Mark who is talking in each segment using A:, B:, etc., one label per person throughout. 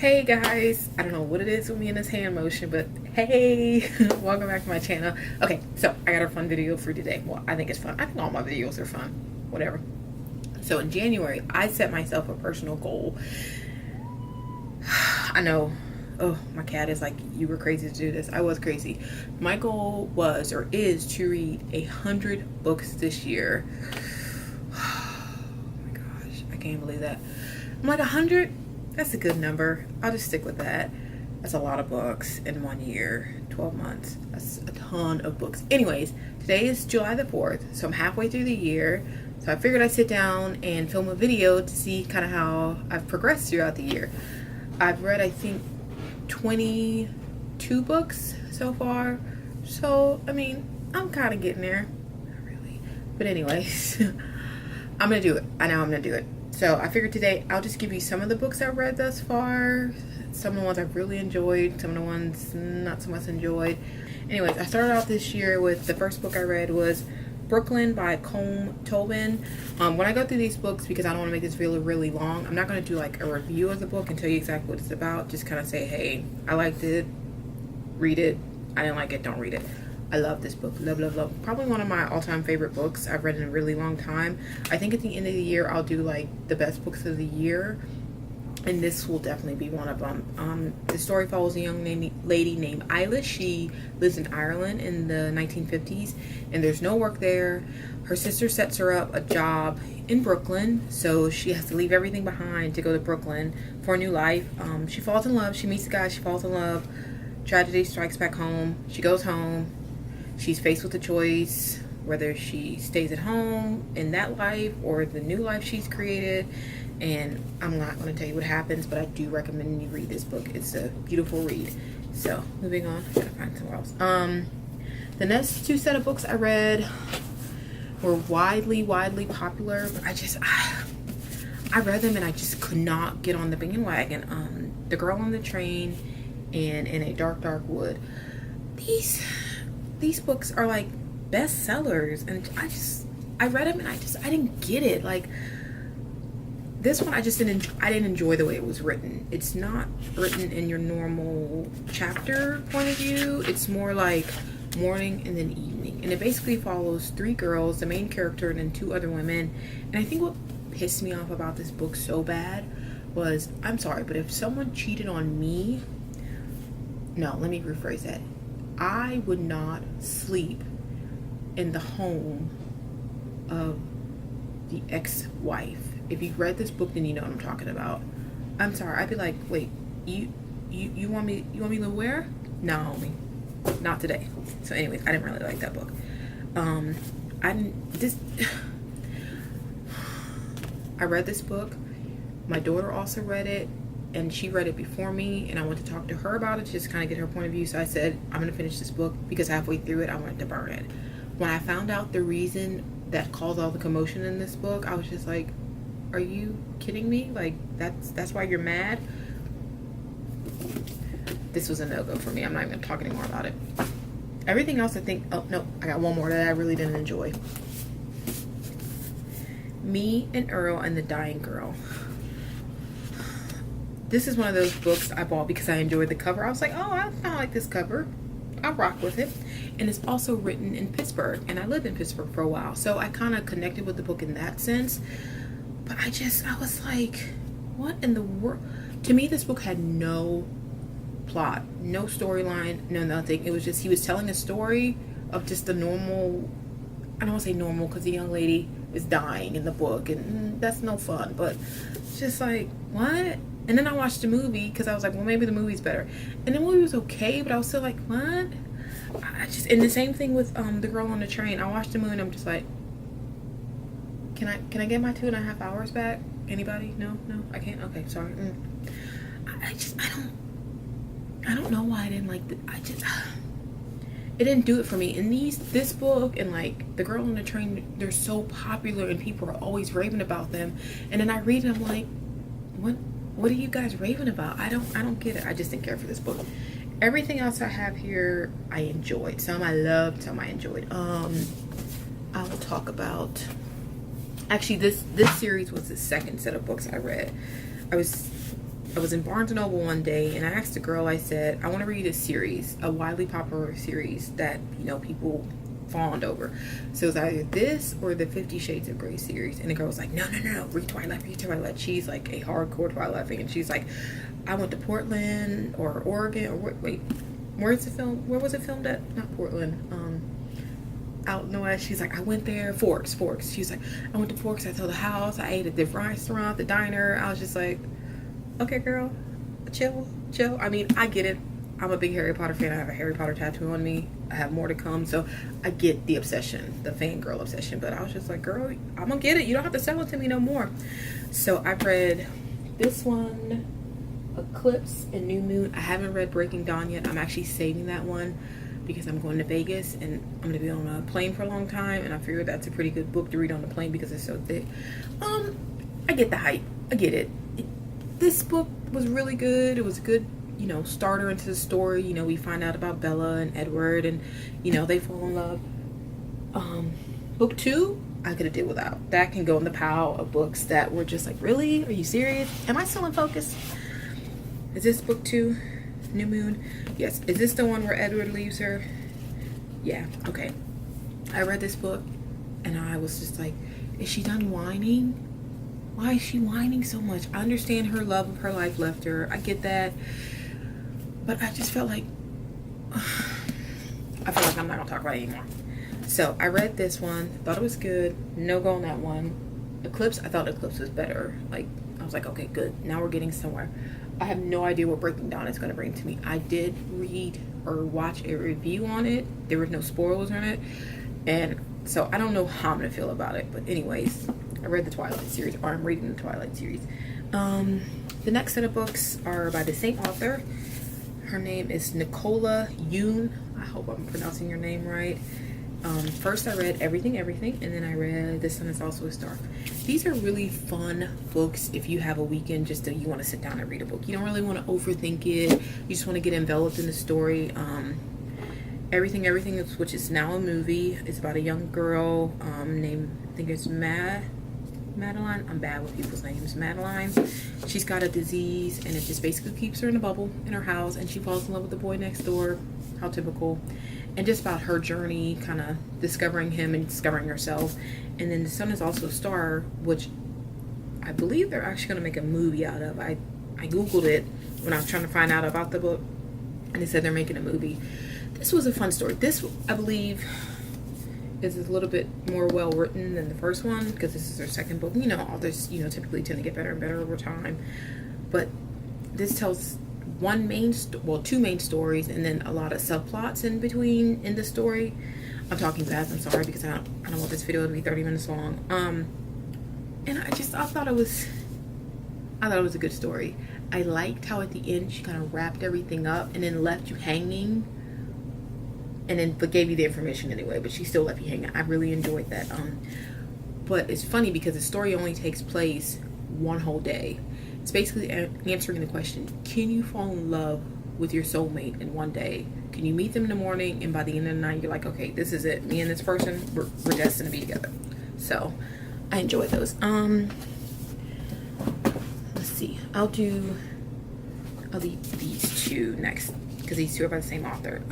A: Hey guys, I don't know what it is with me in this hand motion, but hey, welcome back to my channel. Okay, so I got a fun video for today. Well, I think it's fun. I think all my videos are fun, whatever. So in January, I set myself a personal goal. I know, oh, my cat is like, you were crazy to do this. I was crazy. My goal was, or is, to read 100 books this year. Oh my gosh, I can't believe that. I'm like 100? That's a good number. I'll just stick with that. That's a lot of books in 1 year, 12 months. That's a ton of books. Anyways, today is July the 4th, so I'm halfway through the year. So I figured I'd sit down and film a video to see kind of how I've progressed throughout the year. I've read, I think, 22 books so far. So, I mean, I'm kind of getting there. Not really. But anyways, I'm going to do it. I know I'm going to do it. So I figured today I'll just give you some of the books I've read thus far, some of the ones I've really enjoyed, some of the ones not so much enjoyed. Anyways, I started off this year with the first book I read was Brooklyn by Colm Tobin. When I go through these books, because I don't want to make this video really long, I'm not going to do like a review of the book and tell you exactly what it's about. Just kind of say, hey, I liked it, read it. I didn't like it, don't read it. I love this book. Love, love, love. Probably one of my all-time favorite books I've read in a really long time. I think at the end of the year, I'll do like the best books of the year. And this will definitely be one of them. The story follows a young lady named Isla. She lives in Ireland in the 1950s. And there's no work there. Her sister sets her up a job in Brooklyn. So she has to leave everything behind to go to Brooklyn for a new life. She falls in love. She meets the guy. She falls in love. Tragedy strikes back home. She goes home. She's faced with a choice whether she stays at home in that life or the new life she's created. And I'm not going to tell you what happens, but I do recommend you read this book. It's a beautiful read. So moving on, I gotta find somewhere else. The next two set of books I read were widely popular, but I read them and I just could not get on the bandwagon. The Girl on the Train and In a Dark Wood. These books are like bestsellers, and I read them and I didn't get it. Like this one, I didn't enjoy the way it was written. It's not written in your normal chapter point of view. It's more like morning and then evening, and it basically follows three girls, the main character and then two other women. And I think what pissed me off about this book so bad was, I'm sorry, but if someone cheated on me, no, let me rephrase that. I would not sleep in the home of the ex-wife. If you've read this book, then you know what I'm talking about. I'm sorry, I'd be like, wait, you want me to live where? No, homie, not today. So anyways, I didn't really like that book. I read this book. My daughter also read it, and she read it before me, and I went to talk to her about it to just kind of get her point of view. So I said, I'm going to finish this book because halfway through it, I wanted to burn it. When I found out the reason that caused all the commotion in this book, I was just like, are you kidding me? Like, that's why you're mad? This was a no-go for me. I'm not even going to talk anymore about it. Everything else, I think, oh, no, I got one more that I really didn't enjoy. Me and Earl and the Dying Girl. This is one of those books I bought because I enjoyed the cover. I was like, oh, I like this cover. I'll rock with it. And it's also written in Pittsburgh, and I lived in Pittsburgh for a while. So I kind of connected with the book in that sense. But I was like, what in the world? To me, this book had no plot, no storyline, no nothing. It was just, he was telling a story of just the normal, I don't want to say normal because the young lady is dying in the book, and that's no fun. But it's just like, what? And then I watched the movie because I was like, well, maybe the movie's better. And the movie was okay, but I was still like, what? And the same thing with The Girl on the Train. I watched the movie and I'm just like, can I get my 2.5 hours back? Anybody? No, I can't. Okay, sorry. I don't know why I didn't like it didn't do it for me. And this book and like The Girl on the Train, they're so popular and people are always raving about them. And then I read it, I'm like, what are you guys raving about? I don't get it. I just didn't care for this book. Everything else I have here, I enjoyed. Some I loved, some I enjoyed. I will talk about, actually this series was the second set of books I read. I was I was in Barnes & Noble one day, and I asked the girl, I said, I want to read a series, a widely popular series that, you know, people fawned over. So it's either this or the 50 Shades of Grey series. And the girl was like, no, read Twilight. She's like a hardcore Twilight fan. And she's like, I went to Portland or Oregon, or wait, where's the film? Where was it filmed at? Not Portland. Out in the West. She's like, I went there. Forks. She's like, I went to Forks. I saw the house. I ate at the restaurant, the diner. I was just like, okay, girl, chill. I mean, I get it. I'm a big Harry Potter fan. I have a Harry Potter tattoo on me. I have more to come. So I get the obsession, the fangirl obsession. But I was just like, girl, I'm going to get it. You don't have to sell it to me no more. So I read this one, Eclipse and New Moon. I haven't read Breaking Dawn yet. I'm actually saving that one because I'm going to Vegas and I'm going to be on a plane for a long time. And I figured that's a pretty good book to read on the plane because it's so thick. I get the hype. I get it. This book was really good. It was a good, you know, starter into the story. You know, we find out about Bella and Edward and, you know, they fall in love. Book 2, I could have did without. That can go in the pile of books that were just like, really? Are you serious? Am I still in focus? Is this book 2? New Moon? Yes. Is this the one where Edward leaves her? Yeah. Okay. I read this book and I was just like, is she done whining? Why is she whining so much? I understand her love of her life left her. I get that. But I just felt like I feel like I'm not gonna talk about it anymore. So I read this one, thought it was good. No go on that one. Eclipse, I thought Eclipse was better. Like, I was like, okay, good. Now we're getting somewhere. I have no idea what Breaking Dawn is gonna bring to me. I did read or watch a review on it. There was no spoilers on it. And so I don't know how I'm gonna feel about it. But anyways, I read the Twilight series, or I'm reading the Twilight series. The next set of books are by the same author. Her name is Nicola Yoon. I hope I'm pronouncing your name right. First I read Everything, and then I read The Sun Is Also a Star. These are really fun books if you have a weekend just you want to sit down and read a book. You don't really want to overthink it. You just want to get enveloped in the story. Everything, which is now a movie. It's about a young girl named, I think it's Madeline. I'm bad with people's names. Madeline. She's got a disease and it just basically keeps her in a bubble in her house, and she falls in love with the boy next door. How typical. And just about her journey, kind of discovering him and discovering herself. And then The Sun Is Also a Star, which I believe they're actually going to make a movie out of. I googled it when I was trying to find out about the book, and they said they're making a movie. This was a fun story. This, I believe, is a little bit more well written than the first one because this is their second book. You know, authors, you know, typically tend to get better and better over time. But this tells two main stories and then a lot of subplots in between in the story. I'm talking fast, I'm sorry, because I don't want this video to be 30 minutes long. And I thought it was a good story. I liked how at the end she kind of wrapped everything up and then left you hanging, and then but gave you the information anyway, but she still left you hanging. I really enjoyed that. But it's funny because the story only takes place one whole day. It's basically answering the question, can you fall in love with your soulmate in one day? Can you meet them in the morning and by the end of the night you're like, okay, this is it. Me and this person, we're destined to be together. So I enjoyed those. Let's see. I'll do these two next because these two are by the same author.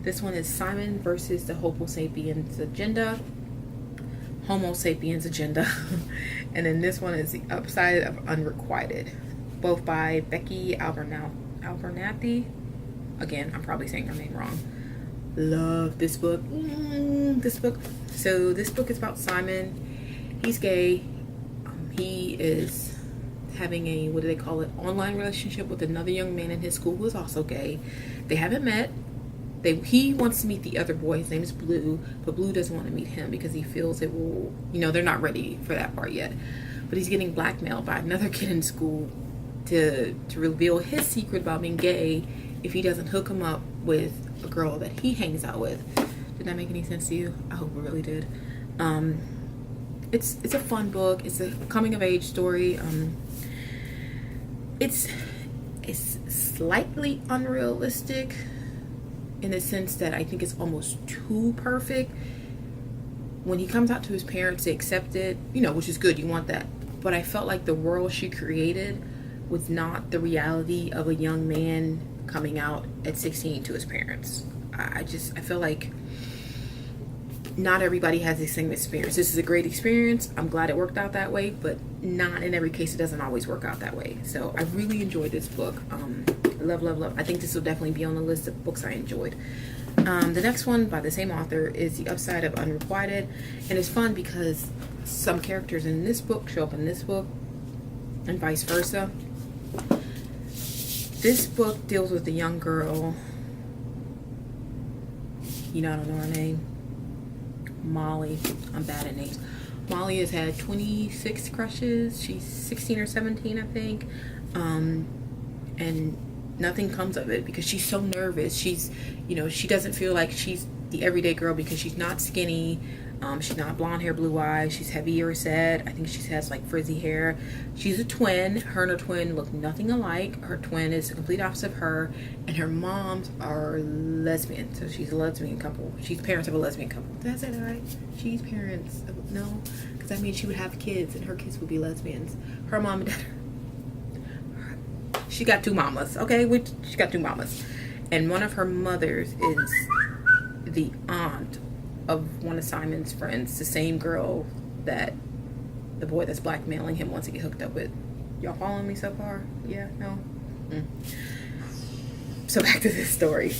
A: This one is Simon versus the Homo Sapiens Agenda. And then this one is The Upside of Unrequited, both by Becky Abernathy. Again, I'm probably saying her name wrong. Love this book. So this book is about Simon. He's gay. He is having a, what do they call it, online relationship with another young man in his school who is also gay. They haven't met. He wants to meet the other boy. His name is Blue, but Blue doesn't want to meet him because he feels it will, you know, they're not ready for that part yet. But he's getting blackmailed by another kid in school to reveal his secret about being gay if he doesn't hook him up with a girl that he hangs out with. Did that make any sense to you? I hope it really did. It's a fun book. It's a coming of age story. It's slightly unrealistic in the sense that I think it's almost too perfect. When he comes out to his parents, they accept it, you know, which is good. You want that. But I felt like the world she created was not the reality of a young man coming out at 16 to his parents. I feel like not everybody has the same experience. This is a great experience. I'm glad it worked out that way, but not in every case. It doesn't always work out that way. So I really enjoyed this book. Love. I think this will definitely be on the list of books I enjoyed. The next one by the same author is The Upside of Unrequited, and it's fun because some characters in this book show up in this book and vice versa. This book deals with a young girl, I don't know her name, Molly. I'm bad at names. Molly has had 26 crushes. She's 16 or 17, I think, and nothing comes of it because she's so nervous. She doesn't feel like she's the everyday girl because she's not skinny. She's not blonde hair, blue eyes. She's heavier set. I think she has like frizzy hair. She's a twin. Her and her twin look nothing alike. Her twin is the complete opposite of her, and her moms are lesbian. So she's a lesbian couple. She's parents of a lesbian couple. Did I say that right? She's parents of, no, because that means she would have kids, and her kids would be lesbians. Her mom and dad. She got two mamas. Okay, she got two mamas, and one of her mothers is the aunt of one of Simon's friends, the same girl that the boy that's blackmailing him wants to get hooked up with. Y'all following me so far? Yeah? No? So back to this story.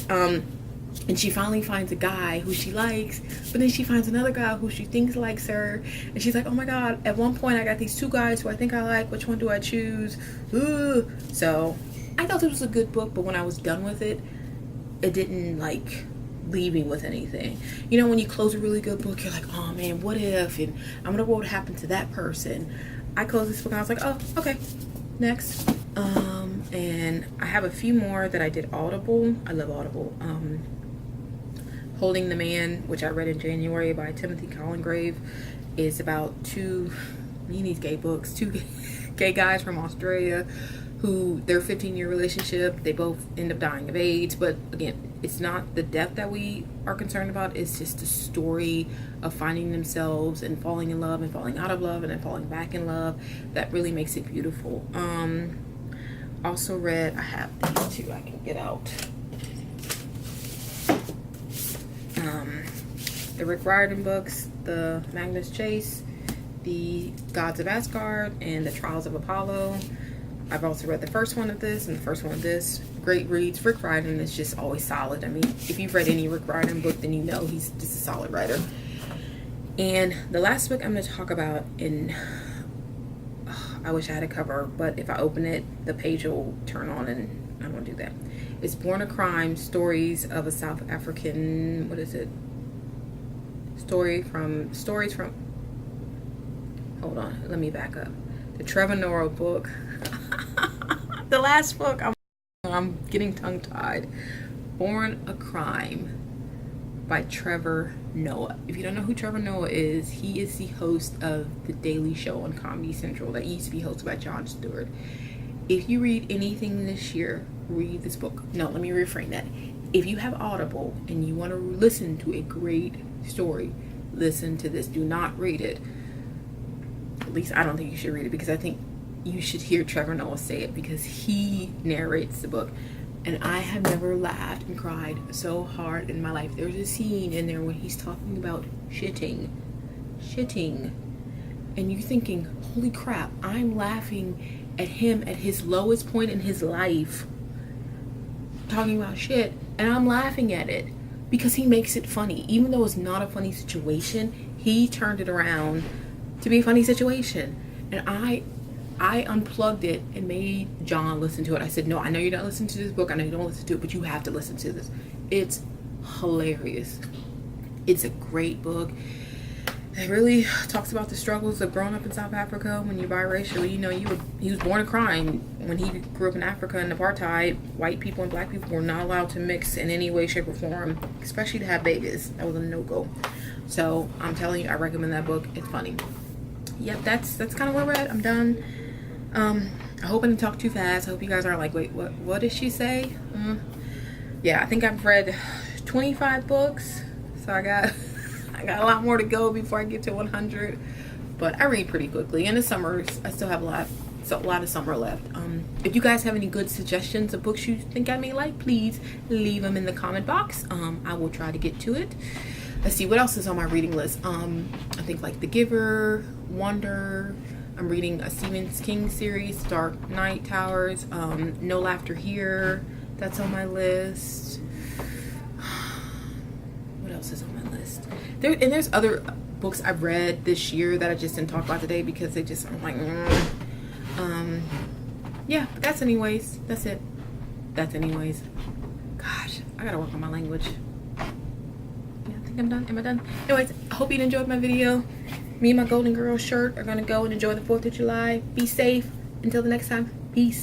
A: And she finally finds a guy who she likes, but then she finds another guy who she thinks likes her, and she's like, oh my god, at one point I got these two guys who I think I like, which one do I choose? Ooh. So I thought this was a good book, but when I was done with it, it didn't like leave me with anything. When you close a really good book, you're like, oh man, what if, and I wonder what would happen to that person. I closed this book and I was like, oh, okay, next. And I have a few more that I did Audible. I love Audible. Holding the Man, which I read in January by Timothy Collingrave, is about two gay guys from Australia who, their 15-year relationship, they both end up dying of AIDS. But again, it's not the death that we are concerned about. It's just the story of finding themselves and falling in love and falling out of love and then falling back in love that really makes it beautiful. Also read, I have these two I can get out. The Rick Riordan books, the Magnus Chase, the Gods of Asgard, and the Trials of Apollo. I've also read the first one of this and the first one of this. Great reads. Rick Riordan is just always solid. I mean, if you've read any Rick Riordan book, then you know he's just a solid writer. And the last book I'm going to talk about, I wish I had a cover, but if I open it, the page will turn on and I don't want to do that. It's Born a Crime, Stories of a South African, stories from, hold on, let me back up. The Trevor Noah book. The last book, I'm getting tongue-tied. Born a Crime by Trevor Noah. If you don't know who Trevor Noah is, he is the host of The Daily Show on Comedy Central that used to be hosted by Jon Stewart. If you read anything this year, read this book. No, let me reframe that. If you have Audible and you want to listen to a great story, listen to this. Do not read it. At least I don't think you should read it, because I think you should hear Trevor Noah say it, because he narrates the book. And I have never laughed and cried so hard in my life. There's a scene in there when he's talking about shitting. And you're thinking, holy crap, I'm laughing at him at his lowest point in his life, talking about shit, and I'm laughing at it because he makes it funny. Even though it's not a funny situation, he turned it around to be a funny situation. And I unplugged it and made John listen to it. I said, no, I know you're not listening to this book. I know you don't listen to it, but you have to listen to this. It's hilarious. It's a great book. It really talks about the struggles of growing up in South Africa when you're biracial. He was born a crime. When he grew up in Africa in apartheid, white people and black people were not allowed to mix in any way, shape, or form, especially to have babies. That was a no-go. So I'm telling you, I recommend that book. It's funny. Yep, that's kind of where we're at. I'm done. I hope I didn't talk too fast. I hope you guys aren't like, wait, what did she say? Yeah, I think I've read 25 books, so I got a lot more to go before I get to 100. But I read pretty quickly. In the summers, I still have a lot So a lot of summer left. If you guys have any good suggestions of books you think I may like, please leave them in the comment box. I will try to get to it. Let's see what else is on my reading list. I think like The Giver, Wonder. I'm reading a Stephen King series, Dark Knight Towers. No Laughter Here. That's on my list. What else is on my list? There's other books I've read this year that I just didn't talk about today because they just, I'm like, yeah, but that's anyways. That's it. That's anyways. Gosh, I gotta work on my language. Yeah, I think I'm done. Am I done? Anyways, I hope you enjoyed my video. Me and my Golden Girl shirt are gonna go and enjoy the 4th of July. Be safe. Until the next time. Peace.